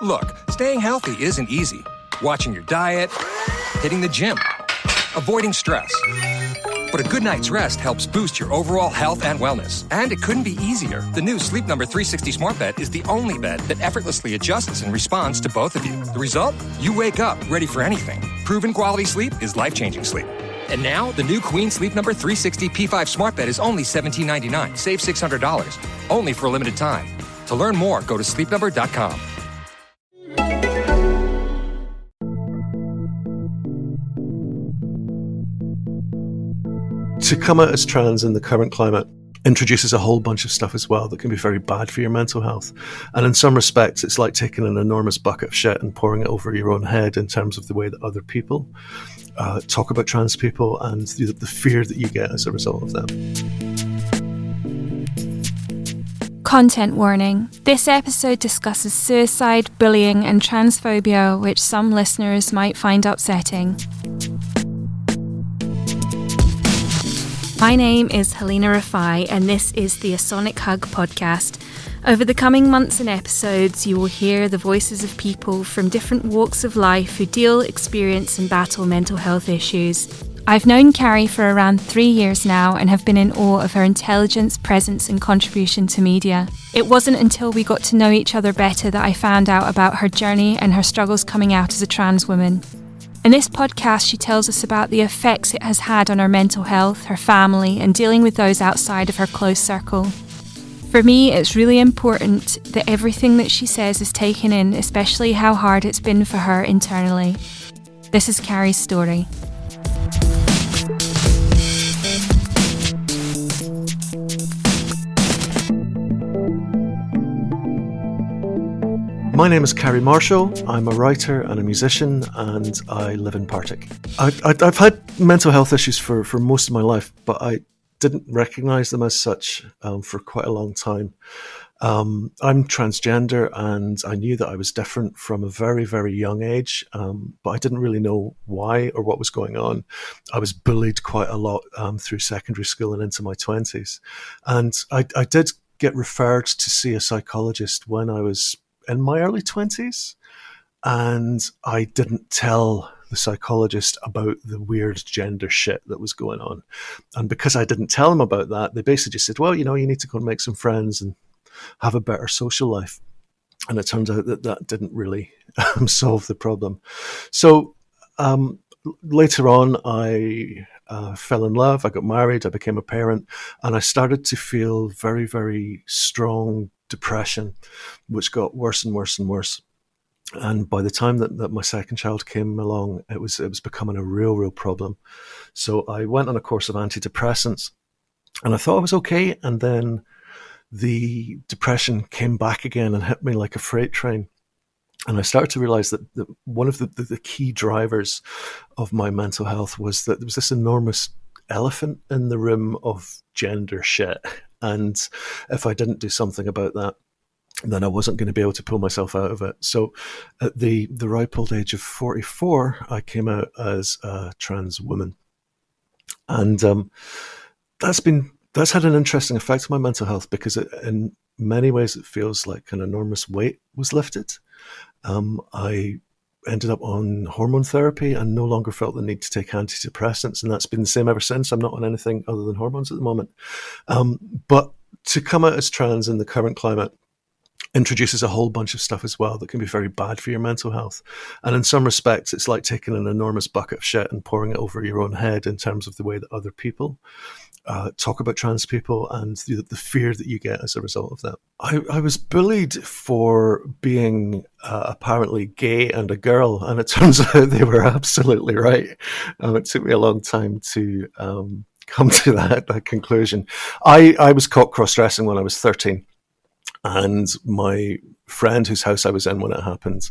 Look, staying healthy isn't easy. Watching your diet, hitting the gym, avoiding stress. But a good night's rest helps boost your overall health and wellness. And it couldn't be easier. The new Sleep Number 360 Smart Bed is the only bed that effortlessly adjusts and responds to both of you. The result? You wake up ready for anything. Proven quality sleep is life-changing sleep. And now, the new Queen Sleep Number 360 P5 Smart Bed is only $17.99. Save $600. Only for a limited time. To learn more, go to sleepnumber.com. To come out as trans in the current climate introduces a whole bunch of stuff as well that can be very bad for your mental health. And in some respects, it's like taking an enormous bucket of shit and pouring it over your own head in terms of the way that other people talk about trans people and the fear that you get as a result of them. Content warning. This episode discusses suicide, bullying and transphobia, which some listeners might find upsetting. My name is Halina Rafai, and this is the A Sonic Hug podcast. Over the coming months and episodes, you will hear the voices of people from different walks of life who deal, experience and battle mental health issues. I've known Carrie for around 3 years now and have been in awe of her intelligence, presence and contribution to media. It wasn't until we got to know each other better that I found out about her journey and her struggles coming out as a trans woman. In this podcast, she tells us about the effects it has had on her mental health, her family, and dealing with those outside of her close circle. For me, it's really important that everything that she says is taken in, especially how hard it's been for her internally. This is Carrie's story. My name is Carrie Marshall. I'm a writer and a musician, and I live in Partick. I've had mental health issues for most of my life, but I didn't recognise them as such for quite a long time. I'm transgender, and I knew that I was different from a very, very young age, but I didn't really know why or what was going on. I was bullied quite a lot through secondary school and into my 20s. And I did get referred to see a psychologist when I was in my early 20s, and I didn't tell the psychologist about the weird gender shit that was going on. And because I didn't tell them about that, they basically just said, well, you need to go and make some friends and have a better social life. And it turns out that didn't really solve the problem. So later on, I fell in love, I got married, I became a parent, and I started to feel very, very strong depression, which got worse and worse and worse. And by the time that my second child came along, it was becoming a real problem. So I went on a course of antidepressants, and I thought I was okay. And then the depression came back again and hit me like a freight train. And I started to realize that one of the key drivers of my mental health was that there was this enormous elephant in the room of gender shit. And if I didn't do something about that, then I wasn't going to be able to pull myself out of it. So at the ripe old age of 44, I came out as a trans woman. And that's had an interesting effect on my mental health, because in many ways it feels like an enormous weight was lifted. I ended up on hormone therapy and no longer felt the need to take antidepressants, and that's been the same ever since. I'm not on anything other than hormones at the moment. But to come out as trans in the current climate introduces a whole bunch of stuff as well that can be very bad for your mental health. And in some respects, it's like taking an enormous bucket of shit and pouring it over your own head in terms of the way that other people talk about trans people and the fear that you get as a result of that. I was bullied for being apparently gay and a girl, and it turns out they were absolutely right. It took me a long time to come to that conclusion. I was caught cross-dressing when I was 13. And my friend whose house I was in when it happened,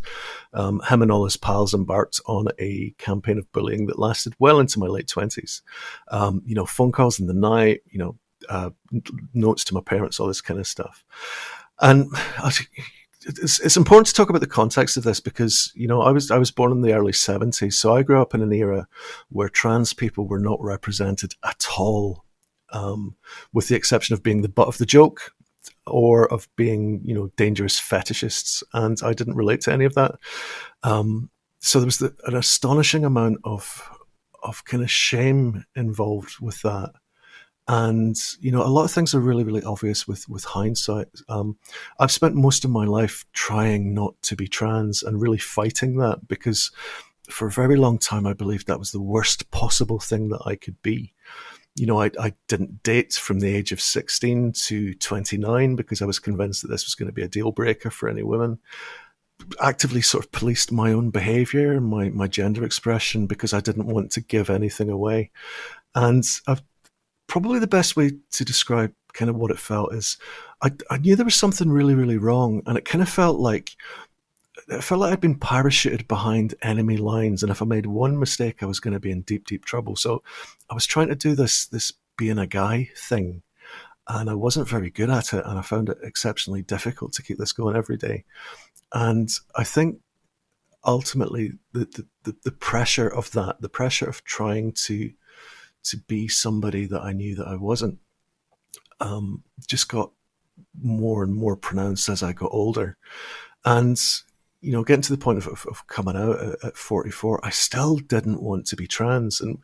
him and all his pals embarked on a campaign of bullying that lasted well into my late 20s. Phone calls in the night, notes to my parents, all this kind of stuff. And it's important to talk about the context of this because, I was born in the early 70s. So I grew up in an era where trans people were not represented at all, with the exception of being the butt of the joke or of being, dangerous fetishists. And I didn't relate to any of that. So there was an astonishing amount of kind of shame involved with that. And, a lot of things are really, really obvious with hindsight. I've spent most of my life trying not to be trans and really fighting that, because for a very long time, I believed that was the worst possible thing that I could be. I didn't date from the age of 16 to 29 because I was convinced that this was going to be a deal breaker for any women. Actively sort of policed my own behavior and my gender expression because I didn't want to give anything away. And probably the best way to describe kind of what it felt is I knew there was something really, really wrong. And it kind of felt like I'd been parachuted behind enemy lines. And if I made one mistake, I was going to be in deep, deep trouble. So I was trying to do this being a guy thing. And I wasn't very good at it. And I found it exceptionally difficult to keep this going every day. And I think ultimately the pressure of that, the pressure of trying to be somebody that I knew that I wasn't, just got more and more pronounced as I got older. And, getting to the point of coming out at 44, I still didn't want to be trans. And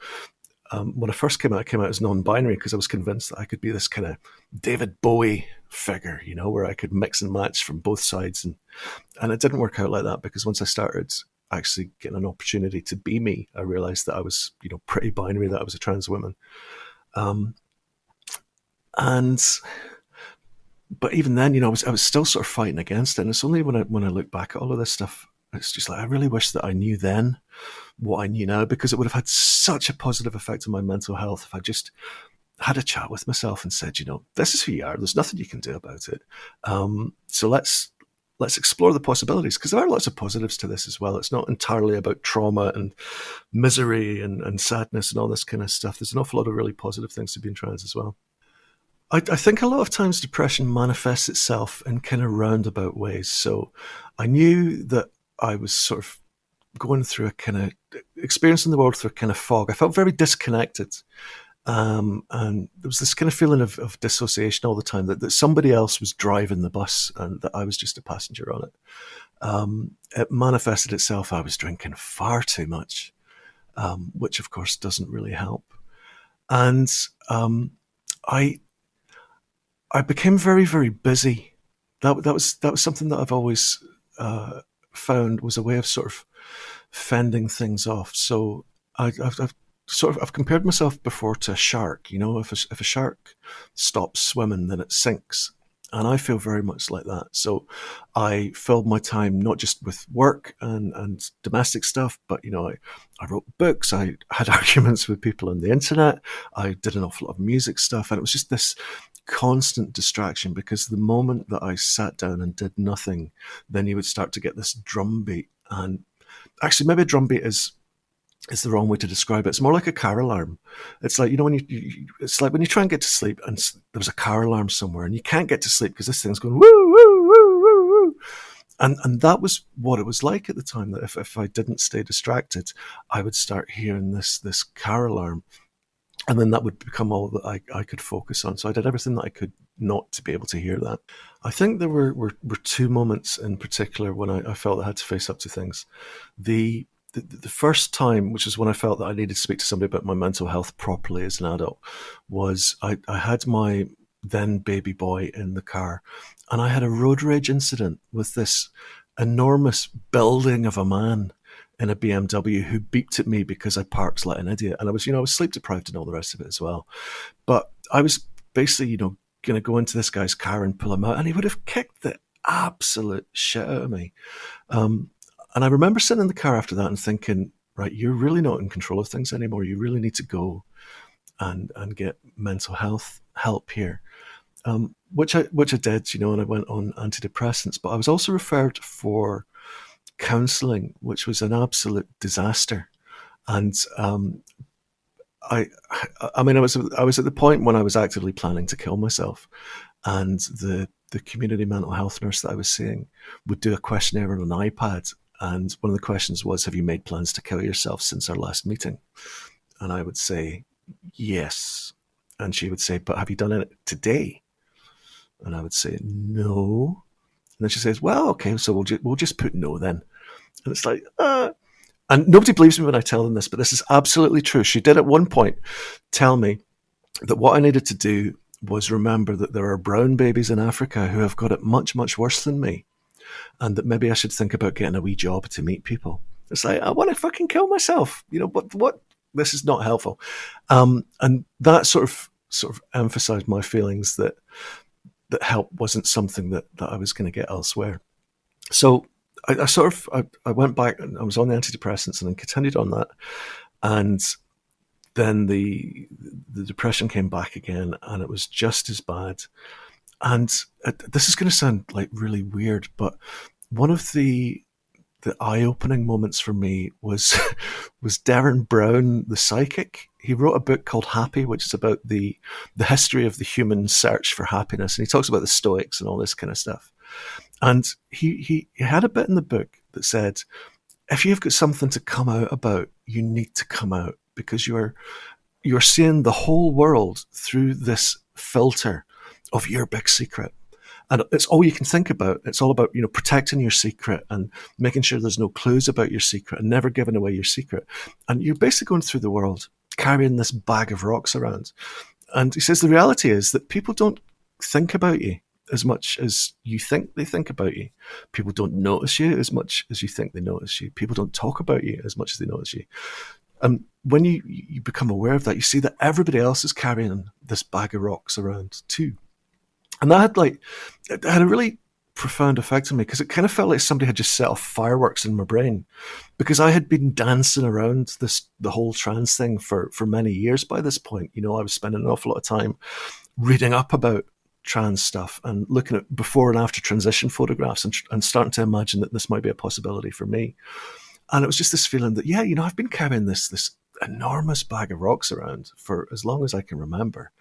when I first came out as non-binary because I was convinced that I could be this kind of David Bowie figure, where I could mix and match from both sides. And it didn't work out like that, because once I started actually getting an opportunity to be me, I realized that I was, pretty binary, that I was a trans woman. But even then, I was still sort of fighting against it. And it's only when I look back at all of this stuff, it's just like, I really wish that I knew then what I knew now, because it would have had such a positive effect on my mental health if I just had a chat with myself and said, this is who you are. There's nothing you can do about it. So let's explore the possibilities, because there are lots of positives to this as well. It's not entirely about trauma and misery and sadness and all this kind of stuff. There's an awful lot of really positive things to being trans as well. I think a lot of times depression manifests itself in kind of roundabout ways. So I knew that I was sort of going through a kind of experiencing the world through a kind of fog. I felt very disconnected. And there was this kind of feeling of dissociation all the time, that somebody else was driving the bus and that I was just a passenger on it. It manifested itself. I was drinking far too much, which of course doesn't really help. And I became very, very busy. That was something that I've always found was a way of sort of fending things off. So I've compared myself before to a shark. If a shark stops swimming, then it sinks. And I feel very much like that. So I filled my time not just with work and domestic stuff, but, I wrote books, I had arguments with people on the internet, I did an awful lot of music stuff, and it was just this constant distraction, because the moment that I sat down and did nothing, then you would start to get this drumbeat. And actually, maybe a drumbeat is the wrong way to describe it. It's more like a car alarm. It's like, when it's like when you try and get to sleep and there's a car alarm somewhere and you can't get to sleep because this thing's going woo, woo, woo, woo, woo. And that was what it was like at the time, that if I didn't stay distracted, I would start hearing this car alarm. And then that would become all that I could focus on. So I did everything that I could not to be able to hear that. I think there were two moments in particular when I felt I had to face up to things. The first time, which is when I felt that I needed to speak to somebody about my mental health properly as an adult, was I had my then baby boy in the car, and I had a road rage incident with this enormous building of a man in a BMW who beeped at me because I parked like an idiot. And I was sleep deprived and all the rest of it as well. But I was basically, going to go into this guy's car and pull him out, and he would have kicked the absolute shit out of me. And I remember sitting in the car after that and thinking, right, you're really not in control of things anymore. You really need to go and get mental health help here. Which I did, and I went on antidepressants. But I was also referred for counselling, which was an absolute disaster. And I was at the point when I was actively planning to kill myself, and the community mental health nurse that I was seeing would do a questionnaire on an iPad. And one of the questions was, have you made plans to kill yourself since our last meeting? And I would say, yes. And she would say, but have you done it today? And I would say, no. And then she says, well, okay, so we'll just put no then. And it's like, And nobody believes me when I tell them this, but this is absolutely true. She did at one point tell me that what I needed to do was remember that there are brown babies in Africa who have got it much, much worse than me. And that maybe I should think about getting a wee job to meet people. It's like, I want to fucking kill myself. What? This is not helpful. And that sort of emphasized my feelings that help wasn't something that I was going to get elsewhere. So I went back and I was on the antidepressants and then continued on that. And then the depression came back again and it was just as bad. And this is going to sound like really weird, but one of the eye-opening moments for me was Derren Brown, the psychic. He wrote a book called Happy, which is about the history of the human search for happiness. And he talks about the Stoics and all this kind of stuff. And he had a bit in the book that said, if you've got something to come out about, you need to come out because you're seeing the whole world through this filter of your big secret. And it's all you can think about. It's all about, protecting your secret and making sure there's no clues about your secret and never giving away your secret. And you're basically going through the world carrying this bag of rocks around. And he says the reality is that people don't think about you as much as you think they think about you. People don't notice you as much as you think they notice you. People don't talk about you as much as they notice you. And when you become aware of that, you see that everybody else is carrying this bag of rocks around too. And that had a really profound effect on me because it kind of felt like somebody had just set off fireworks in my brain, because I had been dancing around the whole trans thing for many years by this point. I was spending an awful lot of time reading up about trans stuff and looking at before and after transition photographs and starting to imagine that this might be a possibility for me. And it was just this feeling that, I've been carrying this enormous bag of rocks around for as long as I can remember.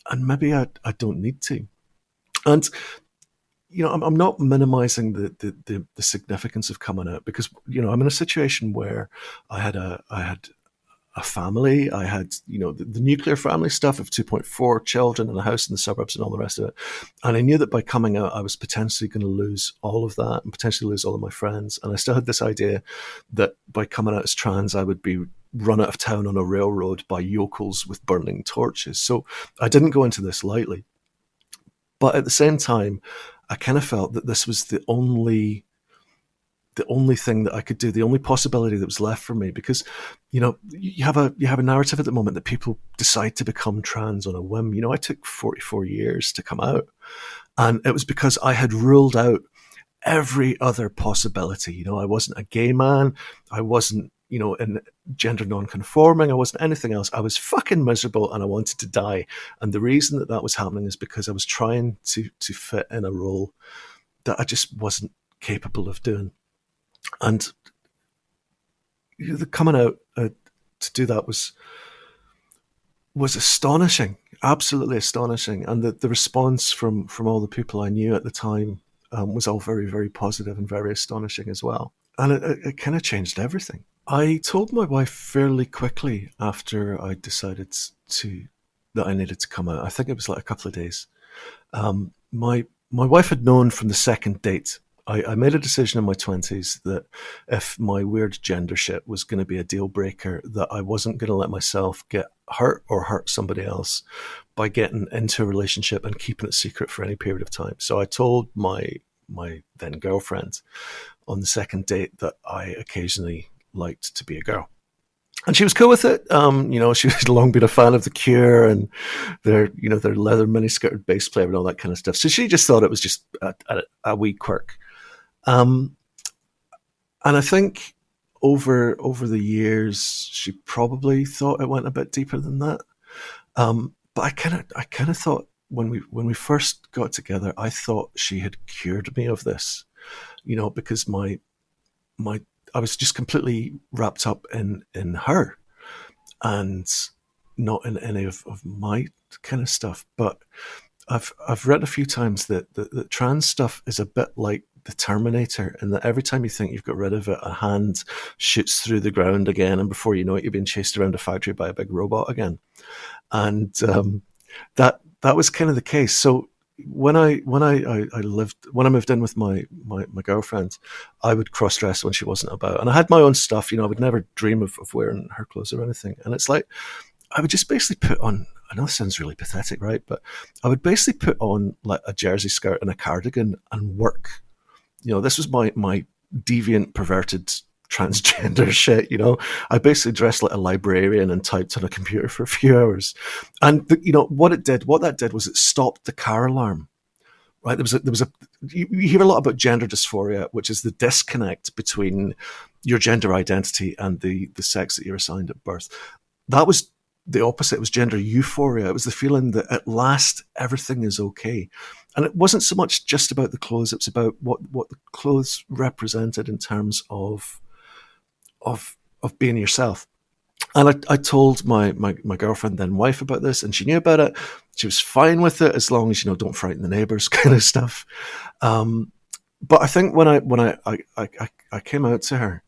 And maybe I don't need to. And, I'm not minimizing the significance of coming out because, I'm in a situation where I had a family. I had, the nuclear family stuff of 2.4 children and a house in the suburbs and all the rest of it. And I knew that by coming out, I was potentially going to lose all of that and potentially lose all of my friends. And I still had this idea that by coming out as trans, I would be run out of town on a railroad by yokels with burning torches. So I didn't go into this lightly. But at the same time, I kind of felt that this was the only thing that I could do, the only possibility that was left for me, because, you have a narrative at the moment that people decide to become trans on a whim. I took 44 years to come out, and it was because I had ruled out every other possibility. I wasn't a gay man. I wasn't, in gender non-conforming. I wasn't anything else. I was fucking miserable and I wanted to die. And the reason that was happening is because I was trying to fit in a role that I just wasn't capable of doing. And the coming out to do that was astonishing, absolutely astonishing. And the response from all the people I knew at the time was all very, very positive and very astonishing as well. And it kind of changed everything. I told my wife fairly quickly after I decided that I needed to come out. I think it was like a couple of days. My wife had known from the second date. I made a decision in my 20s that if my weird gender shit was going to be a deal breaker, that I wasn't going to let myself get hurt or hurt somebody else by getting into a relationship and keeping it secret for any period of time. So I told my then girlfriend on the second date that I occasionally liked to be a girl. And she was cool with it. She had long been a fan of The Cure and their leather miniskirted bass player and all that kind of stuff. So she just thought it was just a wee quirk. And I think over the years, she probably thought it went a bit deeper than that. But I kind of thought when we first got together, I thought she had cured me of this, because I was just completely wrapped up in her and not in any of my kind of stuff. But I've read a few times that trans stuff is a bit like the Terminator, in that every time you think you've got rid of it, a hand shoots through the ground again, and before you know it, you're being chased around a factory by a big robot again. And that was kind of the case. So, when I moved in with my girlfriend, I would cross dress when she wasn't about, and I had my own stuff. I would never dream of wearing her clothes or anything. And it's like I would just basically put on. I know this sounds really pathetic, right? But I would basically put on like a jersey skirt and a cardigan and work. This was my deviant, perverted transgender shit. I basically dressed like a librarian and typed on a computer for a few hours. And what that did was it stopped the car alarm. Right? You hear a lot about gender dysphoria, which is the disconnect between your gender identity and the sex that you're assigned at birth. That was the opposite. It was gender euphoria. It was the feeling that at last everything is okay. And it wasn't so much just about the clothes. It was about what the clothes represented in terms of being yourself. And I told my girlfriend, then wife, about this, and she knew about it. She was fine with it as long as, don't frighten the neighbors kind of stuff. But I think when I came out to her,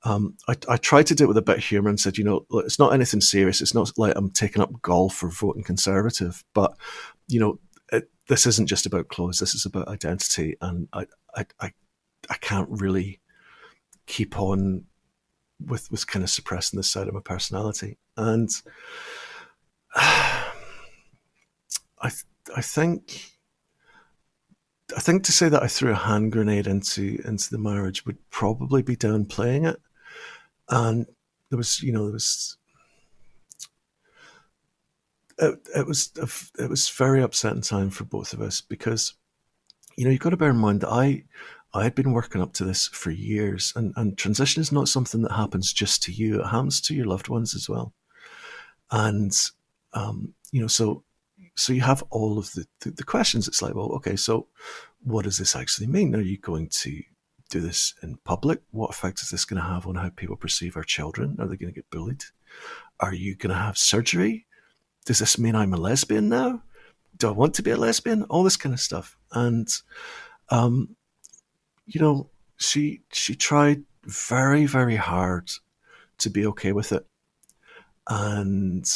I tried to do it with a bit of humour and said, look, it's not anything serious. It's not like I'm taking up golf or voting Conservative, but this isn't just about clothes. This is about identity, and I can't really keep on with kind of suppressing this side of my personality. And I think to say that I threw a hand grenade into the marriage would probably be downplaying it. And it was very upsetting time for both of us, because you've got to bear in mind that I had been working up to this for years, and transition is not something that happens just to you. It happens to your loved ones as well. And, so you have all of the questions. It's like, well, okay, so what does this actually mean? Are you going to do this in public? What effect is this going to have on how people perceive our children? Are they going to get bullied? Are you going to have surgery? Does this mean I'm a lesbian now? Do I want to be a lesbian? All this kind of stuff. And, she tried very, very hard to be okay with it. And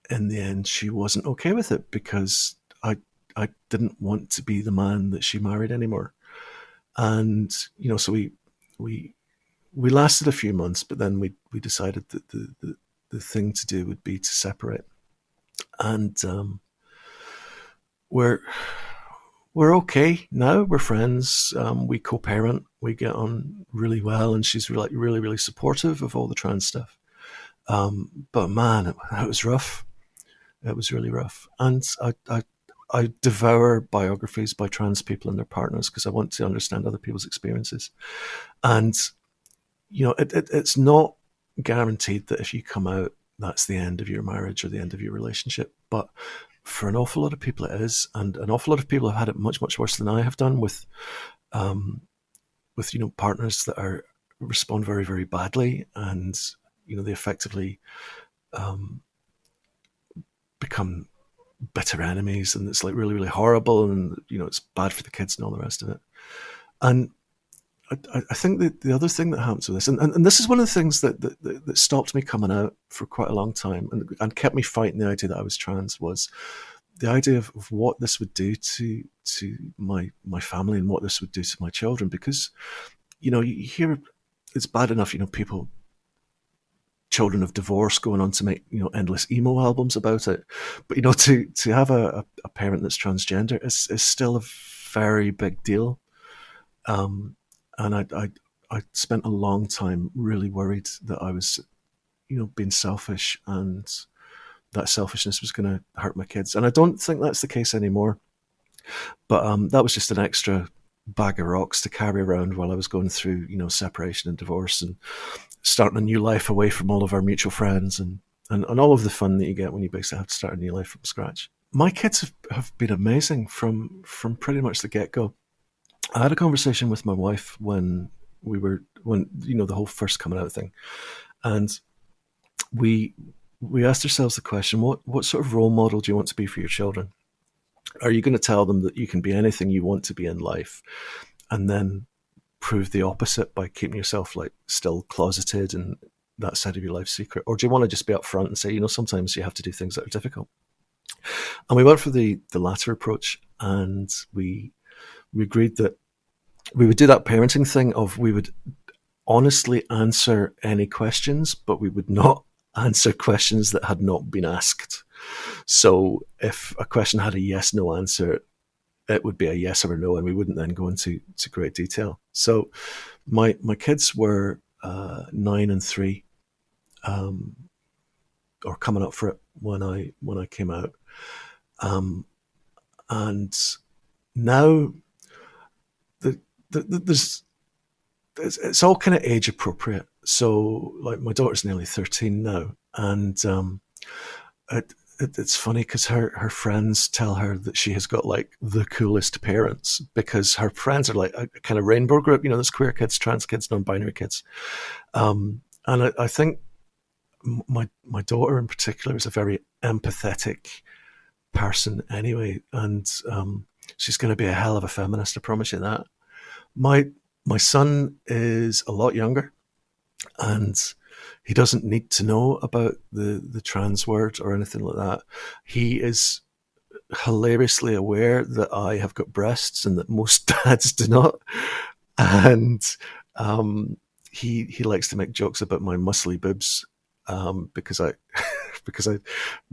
in the end, she wasn't okay with it, because I didn't want to be the man that she married anymore. And, so we lasted a few months, but then we decided that the thing to do would be to separate. And we're okay now. We're friends. We co-parent. We get on really well, and she's really, really, really supportive of all the trans stuff. But man, it was rough. It was really rough. And I devour biographies by trans people and their partners, because I want to understand other people's experiences. And it's not guaranteed that if you come out, that's the end of your marriage or the end of your relationship. But for an awful lot of people it is, and an awful lot of people have had it much, much worse than I have done with partners that respond very, very badly, and they effectively become bitter enemies, and it's like really, really horrible, and it's bad for the kids and all the rest of it. And I think that the other thing that happens with this, and this is one of the things that stopped me coming out for quite a long time, and kept me fighting the idea that I was trans, was the idea of what this would do to my family, and what this would do to my children. Because you hear it's bad enough, children of divorce going on to make endless emo albums about it, but to have a parent that's transgender is still a very big deal. And I spent a long time really worried that I was, being selfish, and that selfishness was going to hurt my kids. And I don't think that's the case anymore. But that was just an extra bag of rocks to carry around while I was going through, separation and divorce, and starting a new life away from all of our mutual friends, and all of the fun that you get when you basically have to start a new life from scratch. My kids have been amazing from pretty much the get-go. I had a conversation with my wife when the whole first coming out thing, and we asked ourselves the question: what sort of role model do you want to be for your children? Are you going to tell them that you can be anything you want to be in life, and then prove the opposite by keeping yourself still closeted and that side of your life secret? Or do you want to just be upfront and say, sometimes you have to do things that are difficult? And we went for the latter approach, and we agreed that we would do that parenting thing of we would honestly answer any questions, but we would not answer questions that had not been asked. So if a question had a yes no answer, it would be a yes or a no, and we wouldn't then go into great detail. So my kids were 9 and 3, or coming up for it when I came out, and now there's it's all kind of age appropriate. So like my daughter's nearly 13 now, and it's funny because her friends tell her that she has got like the coolest parents, because her friends are like a kind of rainbow group. There's queer kids, trans kids, non-binary kids, and I think my daughter in particular is a very empathetic person anyway, and she's going to be a hell of a feminist, I promise you that. My son is a lot younger, and he doesn't need to know about the trans word or anything like that. He is hilariously aware that I have got breasts and that most dads do not, and he likes to make jokes about my muscly boobs, because I because I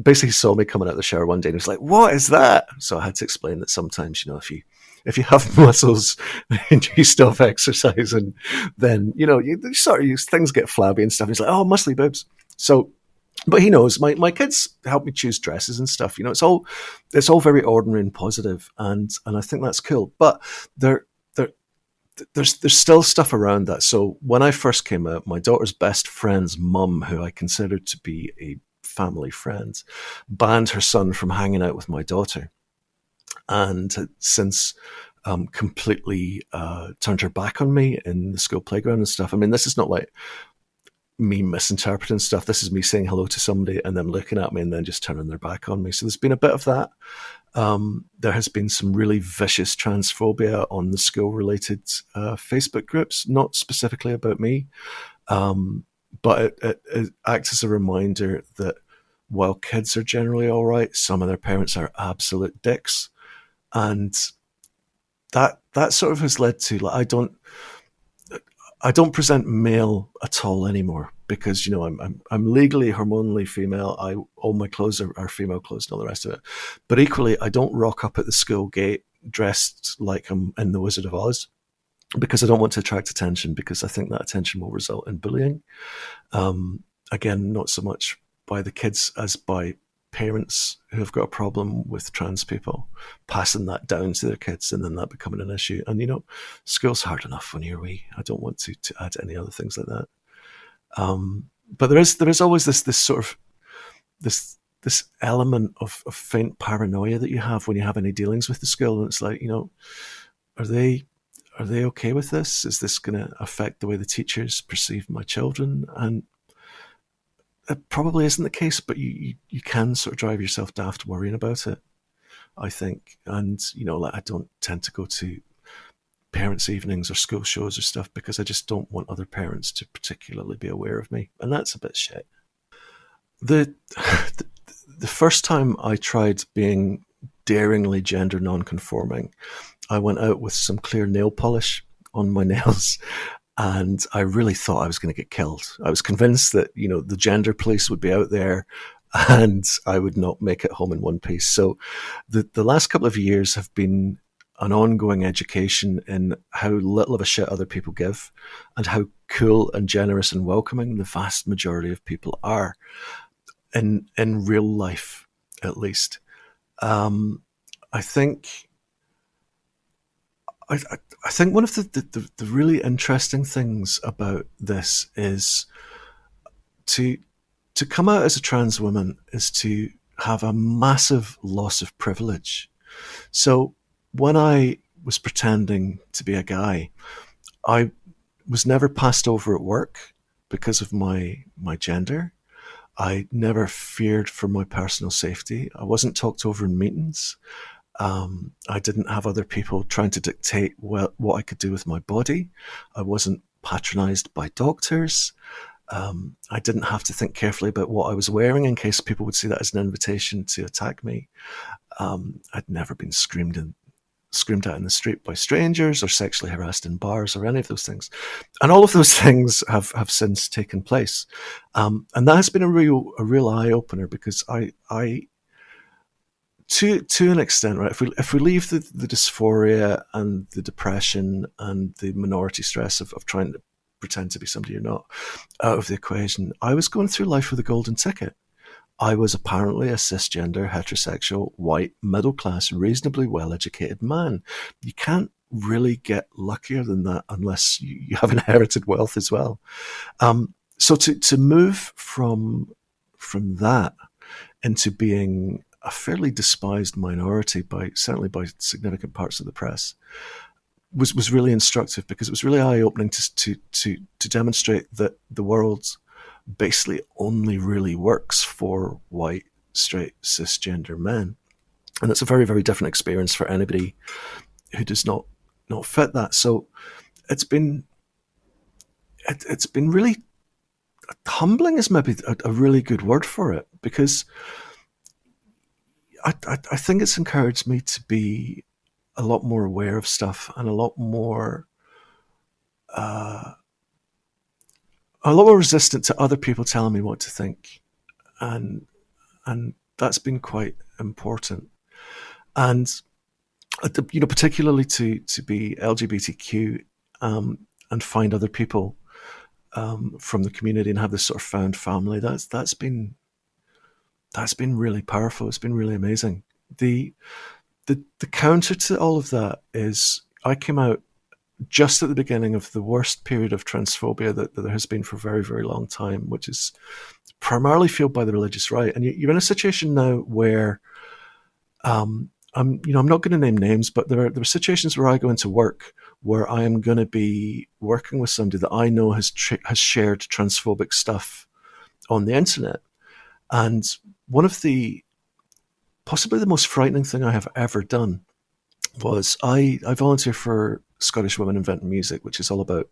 basically saw me coming out of the shower one day and he was like, "What is that?" So I had to explain that sometimes, if you have muscles and you stop exercising, then you sort of things get flabby and stuff. He's like, "Oh, muscly boobs." So, but he knows. My kids help me choose dresses and stuff. It's all very ordinary and positive, and I think that's cool. But there's still stuff around that. So when I first came out, my daughter's best friend's mum, who I considered to be a family friend, banned her son from hanging out with my daughter, and had since completely turned her back on me in the school playground and stuff. I mean, this is not like me misinterpreting stuff. This is me saying hello to somebody and them looking at me and then just turning their back on me. So there's been a bit of that. There has been some really vicious transphobia on the school-related Facebook groups, not specifically about me, but it acts as a reminder that while kids are generally all right, some of their parents are absolute dicks, and that sort of has led to, like, I don't present male at all anymore, because I'm legally hormonally female. All my clothes are female clothes and all the rest of it. But equally, I don't rock up at the school gate dressed like I'm in the Wizard of Oz, because I don't want to attract attention, because I think that attention will result in bullying. Again, not so much by the kids as by parents who have got a problem with trans people, passing that down to their kids and then that becoming an issue. And school's hard enough when you're wee. I don't want to add any other things like that. But there is always this sort of this element of faint paranoia that you have when you have any dealings with the school, and it's like, are they okay with this? Is this going to affect the way the teachers perceive my children? And it probably isn't the case, but you can sort of drive yourself daft worrying about it, I think. And I don't tend to go to parents' evenings or school shows or stuff, because I just don't want other parents to particularly be aware of me, and that's a bit shit. The first time I tried being daringly gender non-conforming, I went out with some clear nail polish on my nails, and I really thought I was going to get killed. I was convinced that the gender police would be out there and I would not make it home in one piece. So the last couple of years have been an ongoing education in how little of a shit other people give, and how cool and generous and welcoming the vast majority of people are in real life, at least. I think one of the really interesting things about this is to come out as a trans woman is to have a massive loss of privilege. So when I was pretending to be a guy, I was never passed over at work because of my gender. I never feared for my personal safety. I wasn't talked over in meetings. I didn't have other people trying to dictate what I could do with my body. I wasn't patronized by doctors. I didn't have to think carefully about what I was wearing in case people would see that as an invitation to attack me. I'd never been screamed at in the street by strangers or sexually harassed in bars or any of those things. And all of those things have since taken place. And that has been a real eye-opener, because I to an extent, right, if we leave the dysphoria and the depression and the minority stress of trying to pretend to be somebody you're not out of the equation, I was going through life with a golden ticket. I was apparently a cisgender, heterosexual, white, middle-class, reasonably well-educated man. You can't really get luckier than that unless you have inherited wealth as well. So to move from that into being a fairly despised minority certainly by significant parts of the press was really instructive, because it was really eye-opening to demonstrate that the world basically only really works for white, straight, cisgender men. And it's a very, very different experience for anybody who does not fit that. So it's been really humbling, is maybe a really good word for it, because I think it's encouraged me to be a lot more aware of stuff and a lot more resistant to other people telling me what to think, and that's been quite important. And particularly to be LGBTQ and find other people from the community and have this sort of found family. That's been really powerful. It's been really amazing. The counter to all of that is I came out just at the beginning of the worst period of transphobia that there has been for a very, very long time, which is primarily fueled by the religious right. And you're in a situation now where I'm not going to name names, but there are situations where I go into work where I am going to be working with somebody that I know has shared transphobic stuff on the internet. And one of possibly the most frightening thing I have ever done was I volunteer for Scottish Women Inventing Music, which is all about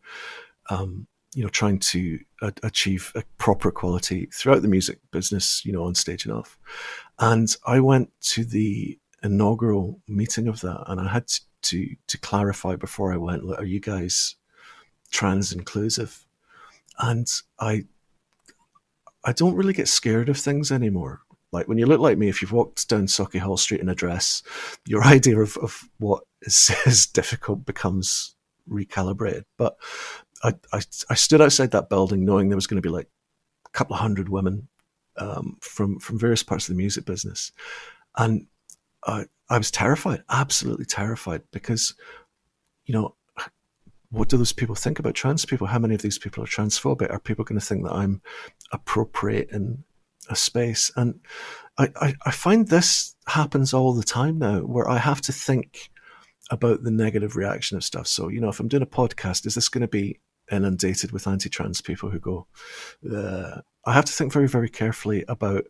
trying to achieve a proper equality throughout the music business, on stage and off. And I went to the inaugural meeting of that, and I had to clarify before I went, are you guys trans inclusive? And I don't really get scared of things anymore. Like, when you look like me, if you've walked down Sauchiehall Street in a dress, your idea of what is difficult becomes recalibrated. But I stood outside that building knowing there was going to be like a couple of hundred women from various parts of the music business. And I was terrified, absolutely terrified, because, what do those people think about trans people? How many of these people are transphobic? Are people going to think that I'm appropriating a space? And I find this happens all the time now, where I have to think about the negative reaction of stuff. So, if I'm doing a podcast, is this going to be inundated with anti-trans people who go, I have to think very, very carefully about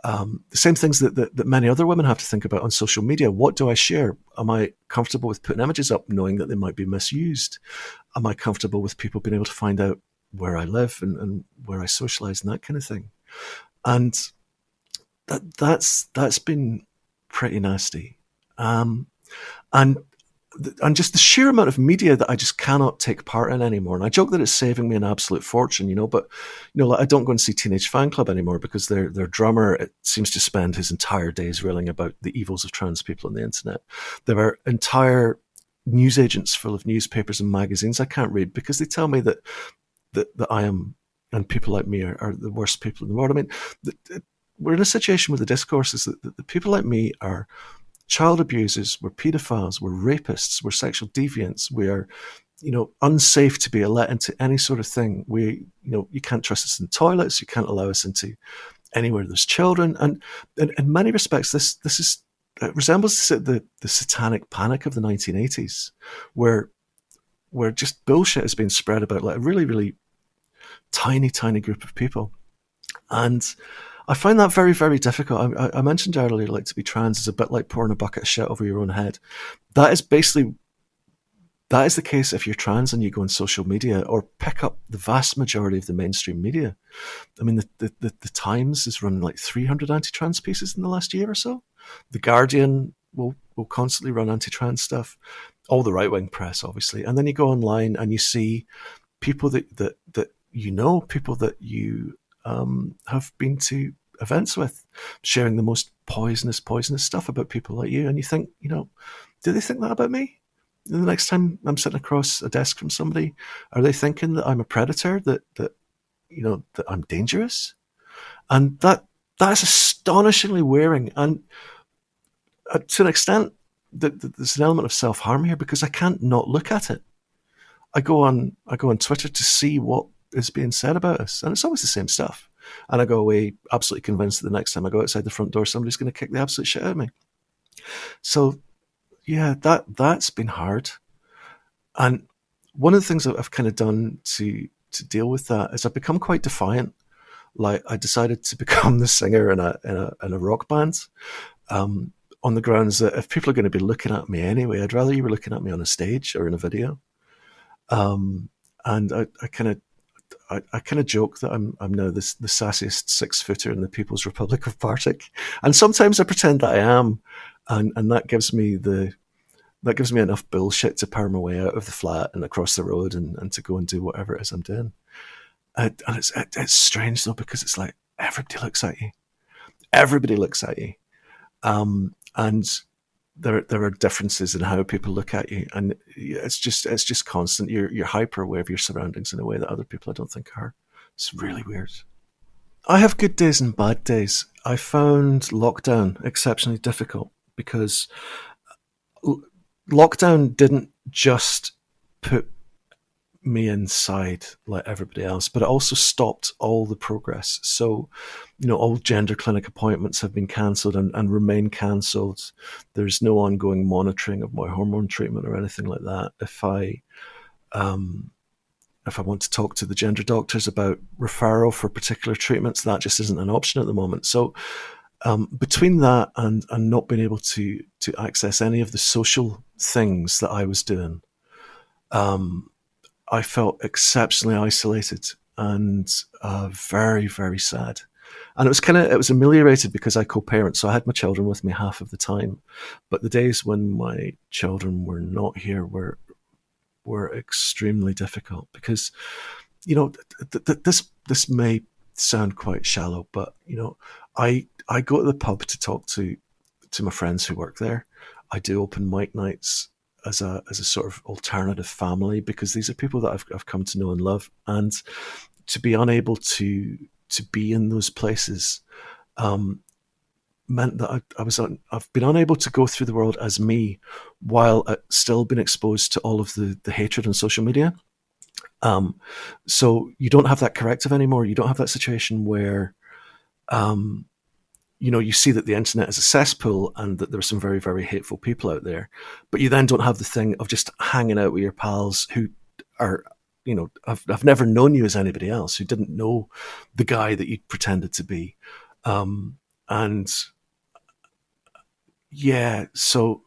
the same things that many other women have to think about on social media. What do I share? Am I comfortable with putting images up knowing that they might be misused? Am I comfortable with people being able to find out where I live and where I socialize and that kind of thing? And that's been pretty nasty. And just the sheer amount of media that I just cannot take part in anymore. And I joke that it's saving me an absolute fortune, but like, I don't go and see Teenage Fan Club anymore because their drummer, it seems to spend his entire days railing about the evils of trans people on the internet. There are entire newsagents full of newspapers and magazines I can't read because they tell me that I am, and people like me are the worst people in the world. I mean, we're in a situation where the discourse is that the people like me are child abusers, we're paedophiles, we're rapists, we're sexual deviants, we are, unsafe to be let into any sort of thing. You can't trust us in toilets, you can't allow us into anywhere there's children. And in many respects, this it resembles the satanic panic of the 1980s, where just bullshit is being spread about like a really, really tiny group of people. And I find that very, very difficult. I mentioned earlier, like, to be trans is a bit like pouring a bucket of shit over your own head. That is basically that is the case if you're trans and you go on social media or pick up the vast majority of the mainstream media. I mean, the Times has run like 300 anti-trans pieces in the last year or so. The Guardian will constantly run anti-trans stuff. All the right-wing press, obviously. And then you go online and you see people that people that you have been to events with, sharing the most poisonous stuff about people like you. And you think, do they think that about me? The next time I'm sitting across a desk from somebody, are they thinking that I'm a predator, that I'm dangerous? And that is astonishingly wearing. And to an extent, there's an element of self-harm here because I can't not look at it. I go on Twitter to see what is being said about us, and it's always the same stuff. And I go away absolutely convinced that the next time I go outside the front door, somebody's going to kick the absolute shit out of me. So, yeah, that's been hard. And one of the things that I've kind of done to deal with that is I've become quite defiant. Like, I decided to become the singer in a rock band, on the grounds that if people are going to be looking at me anyway, I'd rather you were looking at me on a stage or in a video. And I kind of joke that I'm now the sassiest 6-footer in the People's Republic of Partick, and sometimes I pretend that I am, and that gives me enough bullshit to power my way out of the flat and across the road and to go and do whatever it is I'm doing. And it's strange though, because it's like everybody looks at you, and there are differences in how people look at you, and it's just constant. You're hyper aware of your surroundings in a way that other people I don't think are. It's really weird. I have good days and bad days. I found lockdown exceptionally difficult because lockdown didn't just put me inside like everybody else, but it also stopped all the progress. So, all gender clinic appointments have been cancelled and remain cancelled. There's no ongoing monitoring of my hormone treatment or anything like that. If I want to talk to the gender doctors about referral for particular treatments, that just isn't an option at the moment. So between that and not being able to access any of the social things that I was doing, I felt exceptionally isolated and very, very sad. And it was ameliorated because I co-parent, so I had my children with me half of the time. But the days when my children were not here were extremely difficult because, this may sound quite shallow, but I go to the pub to talk to my friends who work there. I do open mic nights as a sort of alternative family because these are people that I've come to know and love, and to be unable to be in those places meant that I've been unable to go through the world as me while still being exposed to all of the hatred on social media. So you don't have that corrective anymore. You don't have that situation where you see that the internet is a cesspool and that there are some very, very hateful people out there, but you then don't have the thing of just hanging out with your pals who are, I've never known you as anybody else, who didn't know the guy that you pretended to be. And yeah, so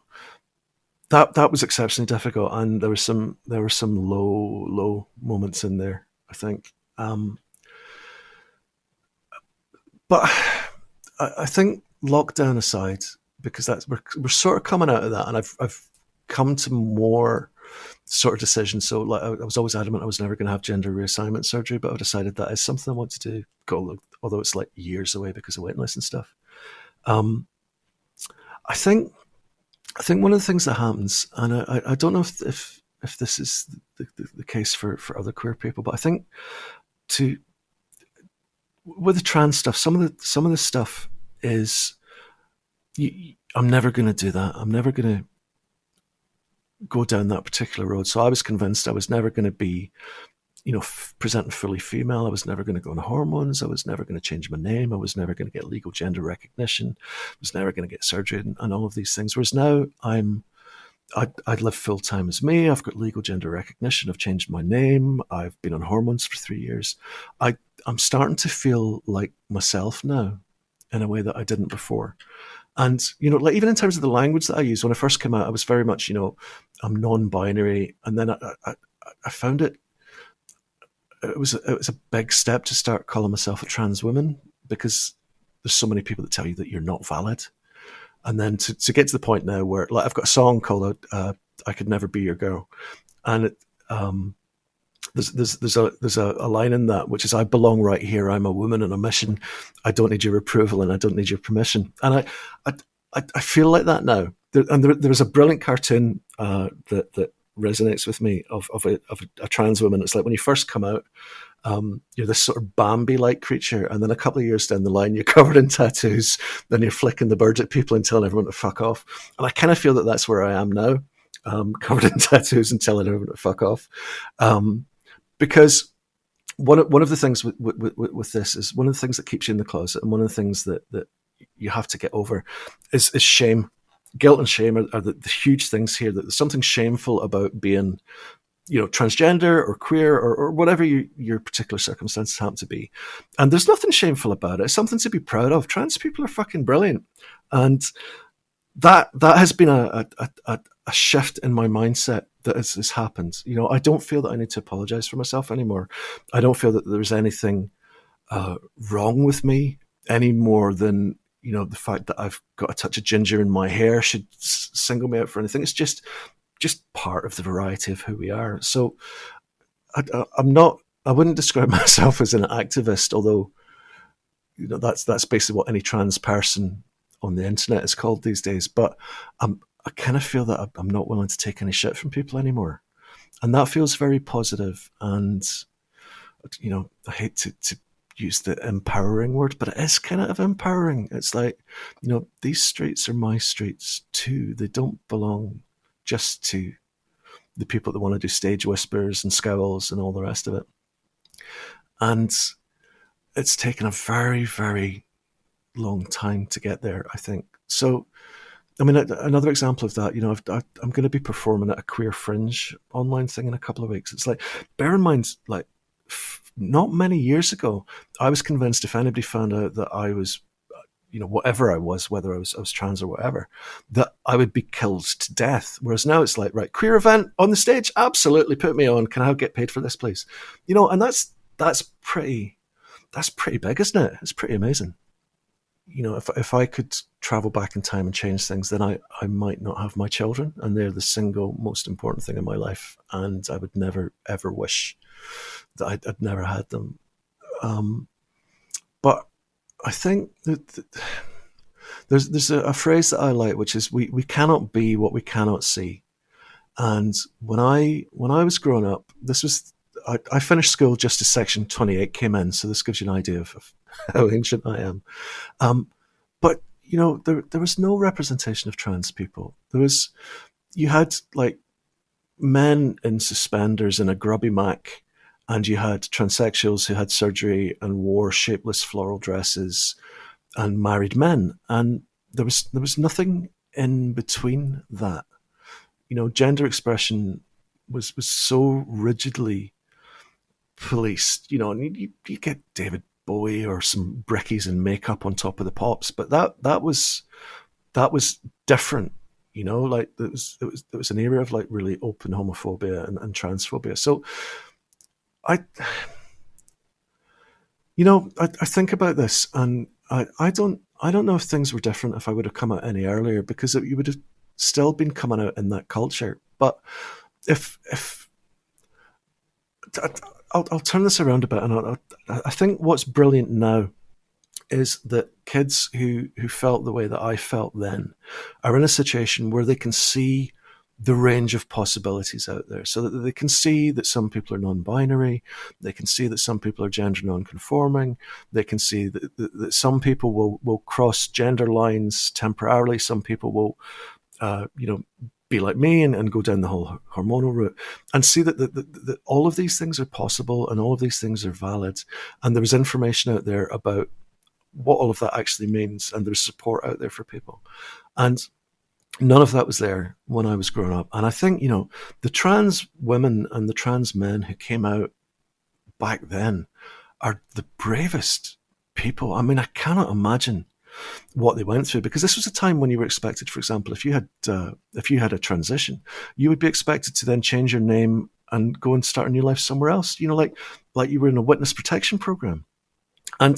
that was exceptionally difficult. And there were some low moments in there, I think. But I think lockdown aside, because we're sort of coming out of that, and I've come to more sort of decisions. So like I was always adamant I was never going to have gender reassignment surgery, but I've decided that is something I want to do. Although it's like years away because of waiting lists and stuff. I think one of the things that happens, and I don't know if this is the case for other queer people, but I think with the trans stuff, some of the stuff is I'm never going to do that. I'm never going to go down that particular road. So I was convinced I was never going to be, presenting fully female. I was never going to go on hormones. I was never going to change my name. I was never going to get legal gender recognition. I was never going to get surgery and all of these things. Whereas now I'd live full time as me. I've got legal gender recognition. I've changed my name. I've been on hormones for 3 years. I'm starting to feel like myself now in a way that I didn't before. And, like even in terms of the language that I use, when I first came out, I was very much, I'm non-binary. And then I found it was a big step to start calling myself a trans woman, because there's so many people that tell you that you're not valid. And then to get to the point now where, like, I've got a song called "I Could Never Be Your Girl," and there's a line in that which is, "I belong right here. I'm a woman on a mission. I don't need your approval and I don't need your permission." And I feel like that now. There was a brilliant cartoon that resonates with me of a trans woman. It's like when you first come out, you're this sort of Bambi-like creature, and then a couple of years down the line, you're covered in tattoos, then you're flicking the bird at people and telling everyone to fuck off. And I kind of feel that that's where I am now, covered in tattoos and telling everyone to fuck off. Because one of the things with this is, one of the things that keeps you in the closet, and one of the things that you have to get over is shame. Guilt and shame are the huge things here. That there's something shameful about being, transgender or queer or whatever your particular circumstances happen to be. And there's nothing shameful about it. It's something to be proud of. Trans people are fucking brilliant. And that has been a shift in my mindset that has happened. I don't feel that I need to apologize for myself anymore. I don't feel that there's anything wrong with me any more than, the fact that I've got a touch of ginger in my hair should single me out for anything. It's just part of the variety of who we are. So I wouldn't describe myself as an activist, although, that's basically what any trans person on the internet is called these days. But I kind of feel that I'm not willing to take any shit from people anymore. And that feels very positive. And, I hate to use the empowering word, but it is kind of empowering. It's like, these streets are my streets too. They don't belong just to the people that want to do stage whispers and scowls and all the rest of it. And it's taken a very, very long time to get there, I think. So, I mean, another example of that, I'm going to be performing at a Queer Fringe online thing in a couple of weeks. It's like, bear in mind, like, not many years ago, I was convinced if anybody found out that I was, whatever I was, whether I was trans or whatever, that I would be killed to death. Whereas now it's like, right, queer event on the stage, absolutely, put me on. Can I get paid for this, please? And that's pretty big, isn't it? It's pretty amazing. If I could travel back in time and change things, then I might not have my children, and they're the single most important thing in my life, and I would never ever wish that I'd never had them. But I think that there's a phrase that I like, which is we cannot be what we cannot see. And when I was growing up, I finished school just as Section 28 came in, so this gives you an idea of how ancient I am. But there was no representation of trans people. You had like men in suspenders in a grubby Mac, and you had transsexuals who had surgery and wore shapeless floral dresses, and married men, and there was nothing in between that. Gender expression was so rigidly policed. And you get David Bowie or some brickies and makeup on top of the pops, but that was different. Like it was an era of like really open homophobia and transphobia. So I think about this, and I don't know if things were different if I would have come out any earlier, because you would have still been coming out in that culture. But if I'll turn this around a bit, and I think what's brilliant now is that kids who felt the way that I felt then are in a situation where they can see the range of possibilities out there, so that they can see that some people are non-binary, they can see that some people are gender non-conforming, they can see that some people will cross gender lines temporarily, some people will be like me and go down the whole hormonal route, and see that all of these things are possible and all of these things are valid, and there's information out there about what all of that actually means, and there's support out there for people. And none of that was there when I was growing up. And I think, the trans women and the trans men who came out back then are the bravest people. I mean, I cannot imagine what they went through, because this was a time when you were expected, for example, if you had a transition, you would be expected to then change your name and go and start a new life somewhere else. Like you were in a witness protection program. And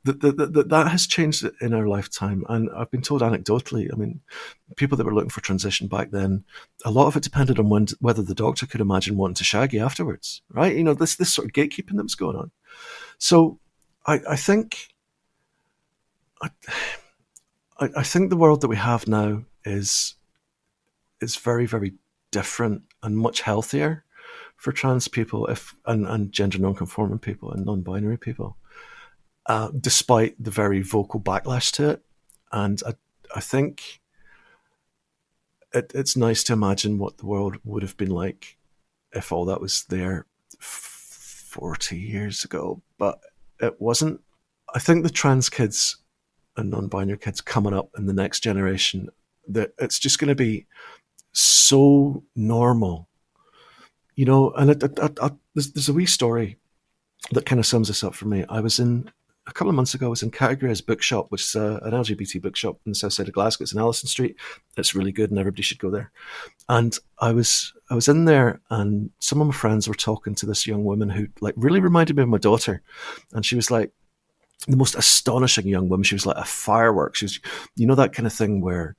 that has changed in our lifetime. And I've been told anecdotally, I mean, people that were looking for transition back then, a lot of it depended on whether the doctor could imagine wanting to shag you afterwards, right? This sort of gatekeeping that was going on. So I think the world that we have now is very, very different and much healthier for trans people and gender non-conforming people and non-binary people. Despite the very vocal backlash to it. And I think it's nice to imagine what the world would have been like if all that was there 40 years ago, but it wasn't. I think the trans kids and non-binary kids coming up in the next generation, that it's just going to be so normal, and there's a wee story that kind of sums this up for me. A couple of months ago, I was in Categoria's bookshop, which is an LGBT bookshop in the south side of Glasgow. It's in Allison Street. It's really good and everybody should go there. And I was in there, and some of my friends were talking to this young woman who like really reminded me of my daughter. And she was like the most astonishing young woman. She was like a firework. She was, that kind of thing where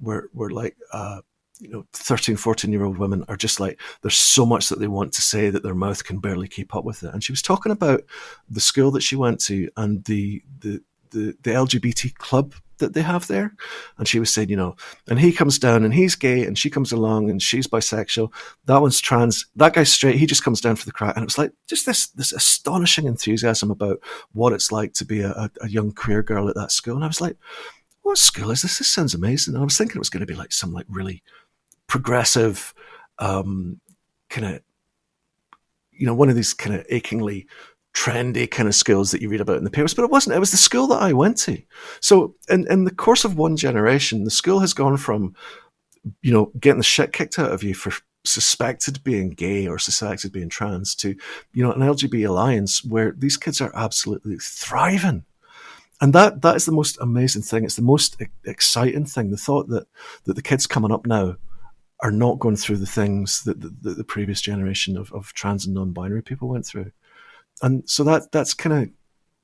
like, 13, 14-year-old women are just like, there's so much that they want to say that their mouth can barely keep up with it. And she was talking about the school that she went to and the LGBT club that they have there. And she was saying, and he comes down and he's gay and she comes along and she's bisexual. That one's trans. That guy's straight. He just comes down for the crack. And it was like just this astonishing enthusiasm about what it's like to be a young queer girl at that school. And I was like, what school is this? This sounds amazing. And I was thinking it was going to be like some like really progressive, kind of, one of these kind of achingly trendy kind of schools that you read about in the papers, but it wasn't. It was the school that I went to. So in the course of one generation, the school has gone from, getting the shit kicked out of you for suspected being gay or suspected being trans to, an LGBT alliance where these kids are absolutely thriving. And that is the most amazing thing. It's the most exciting thing. The thought that the kids coming up now are not going through the things that the previous generation of trans and non-binary people went through. And so that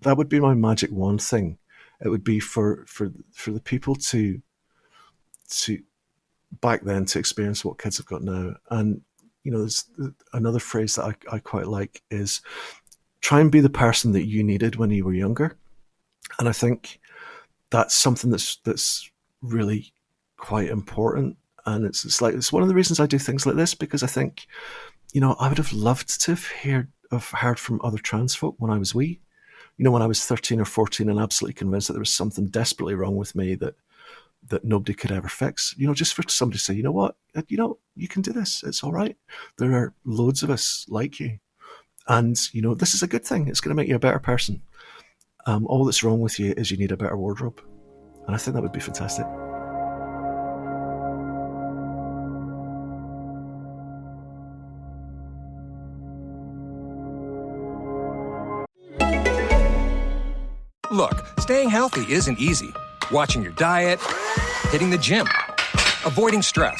would be my magic wand thing. It would be for the people to back then to experience what kids have got now. And, there's another phrase that I quite like is try and be the person that you needed when you were younger. And I think that's something that's really quite important. And it's one of the reasons I do things like this, because I think, I would have loved to have heard from other trans folk when I was wee. When I was 13 or 14 and absolutely convinced that there was something desperately wrong with me that nobody could ever fix. Just for somebody to say, you know what, you can do this. It's all right. There are loads of us like you. And, this is a good thing. It's going to make you a better person. All that's wrong with you is you need a better wardrobe. And I think that would be fantastic. Look, staying healthy isn't easy. Watching your diet, hitting the gym, avoiding stress.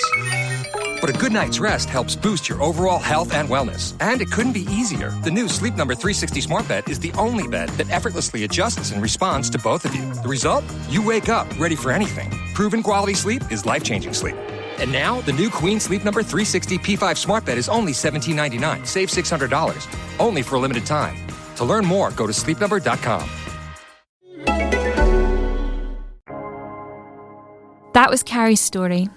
But a good night's rest helps boost your overall health and wellness. And it couldn't be easier. The new Sleep Number 360 Smart Bed is the only bed that effortlessly adjusts and responds to both of you. The result? You wake up ready for anything. Proven quality sleep is life-changing sleep. And now, the new Queen Sleep Number 360 P5 Smart Bed is only $17.99. Save $600. Only for a limited time. To learn more, go to sleepnumber.com. That was Carrie's story.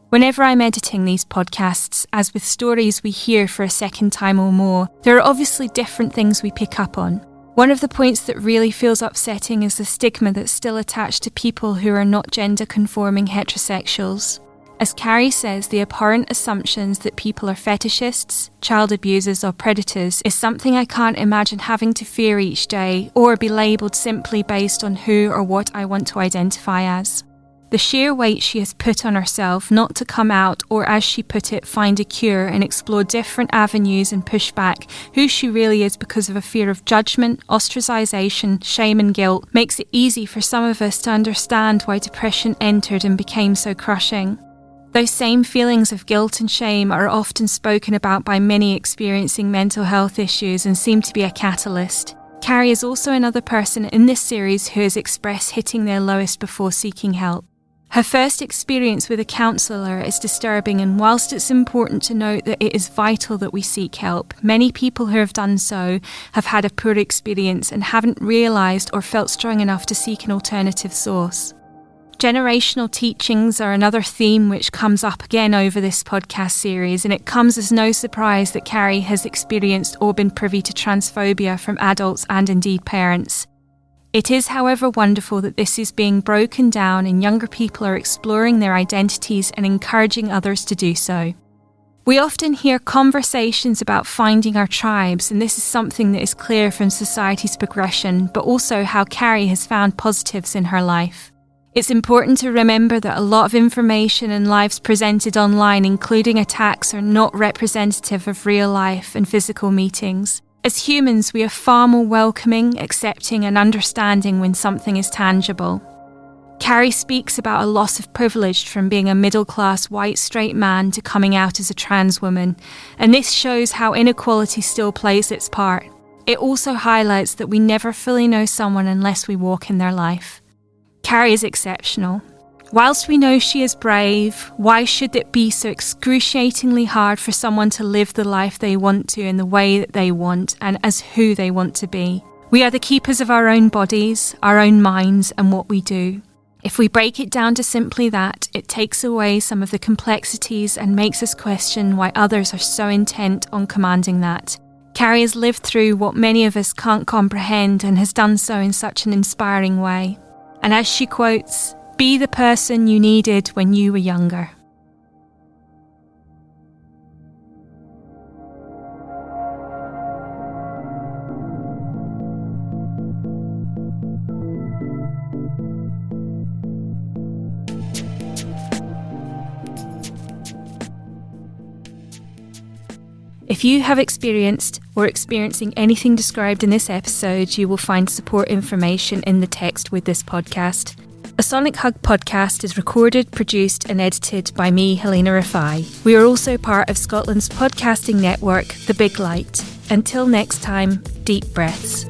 Whenever I'm editing these podcasts, as with stories we hear for a second time or more, there are obviously different things we pick up on. One of the points that really feels upsetting is the stigma that's still attached to people who are not gender-conforming heterosexuals. As Carrie says, the abhorrent assumptions that people are fetishists, child abusers or predators is something I can't imagine having to fear each day or be labelled simply based on who or what I want to identify as. The sheer weight she has put on herself not to come out or, as she put it, find a cure and explore different avenues and push back who she really is because of a fear of judgment, ostracization, shame and guilt makes it easy for some of us to understand why depression entered and became so crushing. Those same feelings of guilt and shame are often spoken about by many experiencing mental health issues and seem to be a catalyst. Carrie is also another person in this series who has expressed hitting their lowest before seeking help. Her first experience with a counsellor is disturbing, and whilst it's important to note that it is vital that we seek help, many people who have done so have had a poor experience and haven't realised or felt strong enough to seek an alternative source. Generational teachings are another theme which comes up again over this podcast series, and it comes as no surprise that Carrie has experienced or been privy to transphobia from adults and indeed parents. It is, however, wonderful that this is being broken down and younger people are exploring their identities and encouraging others to do so. We often hear conversations about finding our tribes, and this is something that is clear from society's progression, but also how Carrie has found positives in her life. It's important to remember that a lot of information and lives presented online, including attacks, are not representative of real life and physical meetings. As humans, we are far more welcoming, accepting and understanding when something is tangible. Carrie speaks about a loss of privilege from being a middle-class white straight man to coming out as a trans woman, and this shows how inequality still plays its part. It also highlights that we never fully know someone unless we walk in their life. Carrie is exceptional. Whilst we know she is brave, why should it be so excruciatingly hard for someone to live the life they want to in the way that they want and as who they want to be? We are the keepers of our own bodies, our own minds, and what we do. If we break it down to simply that, it takes away some of the complexities and makes us question why others are so intent on commanding that. Carrie has lived through what many of us can't comprehend and has done so in such an inspiring way. And as she quotes, "Be the person you needed when you were younger." If you have experienced or experiencing anything described in this episode, you will find support information in the text with this podcast. A Sonic Hug podcast is recorded, produced and edited by me, Halina Rafai. We are also part of Scotland's podcasting network, The Big Light. Until next time, deep breaths.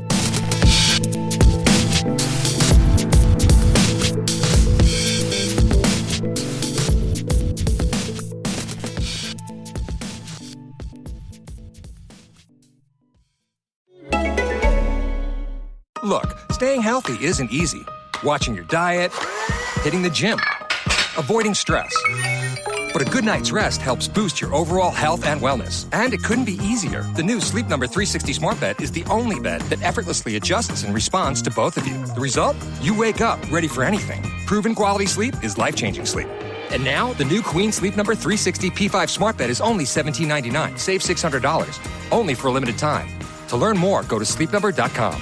Look, staying healthy isn't easy. Watching your diet, hitting the gym, avoiding stress. But a good night's rest helps boost your overall health and wellness. And it couldn't be easier. The new Sleep Number 360 Smart Bed is the only bed that effortlessly adjusts and responds to both of you. The result? You wake up ready for anything. Proven quality sleep is life-changing sleep. And now, the new Queen Sleep Number 360 P5 Smart Bed is only $17.99. Save $600. Only for a limited time. To learn more, go to sleepnumber.com.